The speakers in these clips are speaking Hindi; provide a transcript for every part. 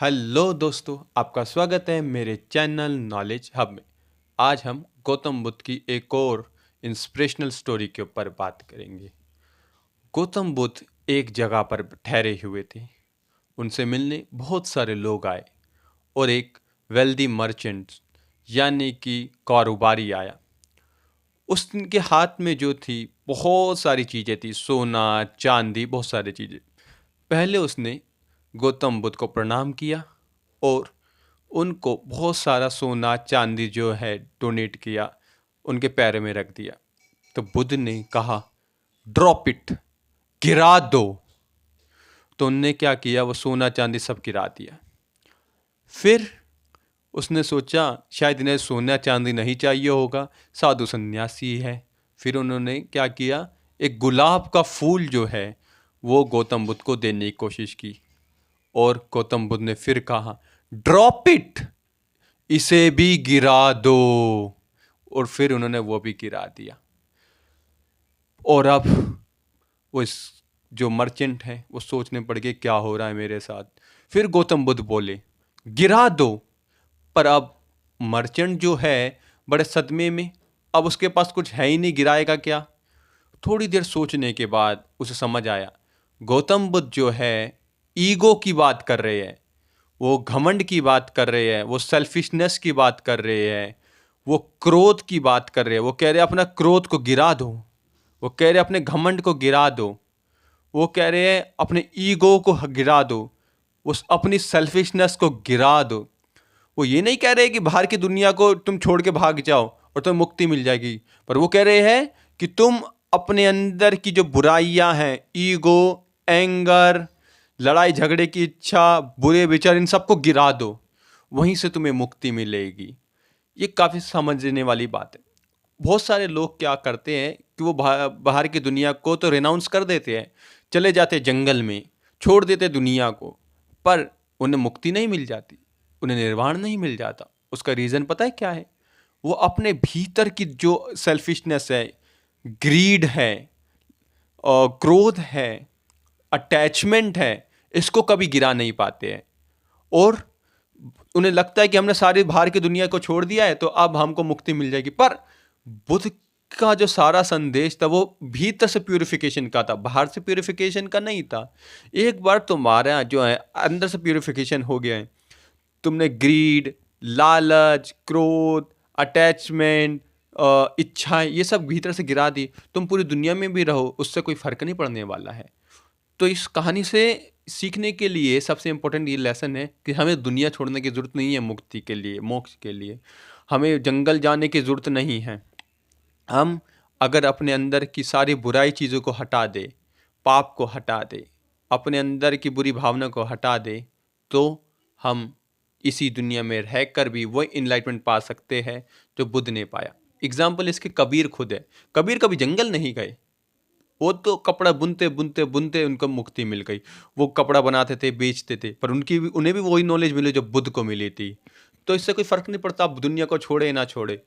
हेलो दोस्तों, आपका स्वागत है मेरे चैनल नॉलेज हब में। आज हम गौतम बुद्ध की एक और इंस्पिरेशनल स्टोरी के ऊपर बात करेंगे। गौतम बुद्ध एक जगह पर ठहरे हुए थे। उनसे मिलने बहुत सारे लोग आए और एक वेल्दी मर्चेंट यानी कि कारोबारी आया। उसके हाथ में जो थी बहुत सारी चीज़ें थी, सोना चांदी, बहुत सारी चीज़ें। पहले उसने गौतम बुद्ध को प्रणाम किया और उनको बहुत सारा सोना चांदी जो है डोनेट किया, उनके पैरों में रख दिया। तो बुद्ध ने कहा, ड्रॉप इट, गिरा दो। तो उनने क्या किया, वो सोना चांदी सब गिरा दिया। फिर उसने सोचा शायद इन्हें सोना चांदी नहीं चाहिए होगा, साधु सन्यासी है। फिर उन्होंने क्या किया, एक गुलाब का फूल जो है वो गौतम बुद्ध को देने की कोशिश की और गौतम बुद्ध ने फिर कहा, ड्रॉप इट, इसे भी गिरा दो। और फिर उन्होंने वो भी गिरा दिया। और अब वो इस जो मर्चेंट है वो सोचने पड़ गए क्या हो रहा है मेरे साथ। फिर गौतम बुद्ध बोले, गिरा दो। पर अब मर्चेंट जो है बड़े सदमे में, अब उसके पास कुछ है ही नहीं, गिराएगा क्या। थोड़ी देर सोचने के बाद उसे समझ आया, गौतम बुद्ध जो है ईगो की बात कर रहे हैं, वो घमंड की बात कर रहे हैं, वो सेल्फिशनेस की बात कर रहे हैं, वो क्रोध की बात कर रहे हैं। वो कह रहे हैं अपना क्रोध को गिरा दो, वो कह रहे हैं अपने घमंड को गिरा दो, वो कह रहे हैं अपने ईगो को गिरा दो, वो अपनी सेल्फिशनेस को गिरा दो। वो ये नहीं कह रहे कि बाहर की दुनिया को तुम छोड़ के भाग जाओ और तुम्हें मुक्ति मिल जाएगी, पर वो कह रहे हैं कि तुम अपने अंदर की जो बुराइयां हैं, ईगो, एंगर, लड़ाई झगड़े की इच्छा, बुरे विचार, इन सबको गिरा दो, वहीं से तुम्हें मुक्ति मिलेगी। ये काफ़ी समझने वाली बात है। बहुत सारे लोग क्या करते हैं कि वो बाहर की दुनिया को तो रिनाउंस कर देते हैं, चले जाते जंगल में, छोड़ देते दुनिया को, पर उन्हें मुक्ति नहीं मिल जाती, उन्हें निर्वाण नहीं मिल जाता। उसका रीज़न पता है क्या है? वो अपने भीतर की जो सेल्फिशनेस है, ग्रीड है, और क्रोध है, अटैचमेंट है, इसको कभी गिरा नहीं पाते हैं। और उन्हें लगता है कि हमने सारी बाहर की दुनिया को छोड़ दिया है तो अब हमको मुक्ति मिल जाएगी। पर बुद्ध का जो सारा संदेश था वो भीतर से प्यूरिफिकेशन का था, बाहर से प्यूरिफिकेशन का नहीं था। एक बार तुम्हारा जो है अंदर से प्यूरिफिकेशन हो गया है, तुमने ग्रीड, लालच, क्रोध, अटैचमेंट, इच्छा, ये सब भीतर से गिरा दी, तुम पूरी दुनिया में भी रहो, उससे कोई फर्क नहीं पड़ने वाला है। तो इस कहानी से सीखने के लिए सबसे इम्पोर्टेंट ये लेसन है कि हमें दुनिया छोड़ने की ज़रूरत नहीं है मुक्ति के लिए, मोक्ष के लिए। हमें जंगल जाने की ज़रूरत नहीं है। हम अगर अपने अंदर की सारी बुराई चीज़ों को हटा दे, पाप को हटा दे, अपने अंदर की बुरी भावना को हटा दे, तो हम इसी दुनिया में रहकर भी वही इनलाइटमेंट पा सकते हैं जो बुद्ध ने पाया। एग्जाम्पल इसके कबीर खुद है। कबीर कभी जंगल नहीं गए, वो तो कपड़ा बुनते बुनते बुनते उनको मुक्ति मिल गई। वो कपड़ा बनाते थे, बेचते थे, पर उन्हें भी वही नॉलेज मिली जो बुद्ध को मिली थी। तो इससे कोई फर्क नहीं पड़ता आप दुनिया को छोड़े या ना छोड़े।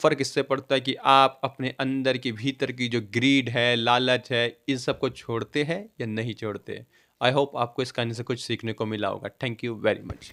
फर्क इससे पड़ता है कि आप अपने अंदर की भीतर की जो ग्रीड है, लालच है, इन सबको छोड़ते हैं या नहीं छोड़ते। आई होप आपको इस कहानी से कुछ सीखने को मिला होगा। Thank you very much.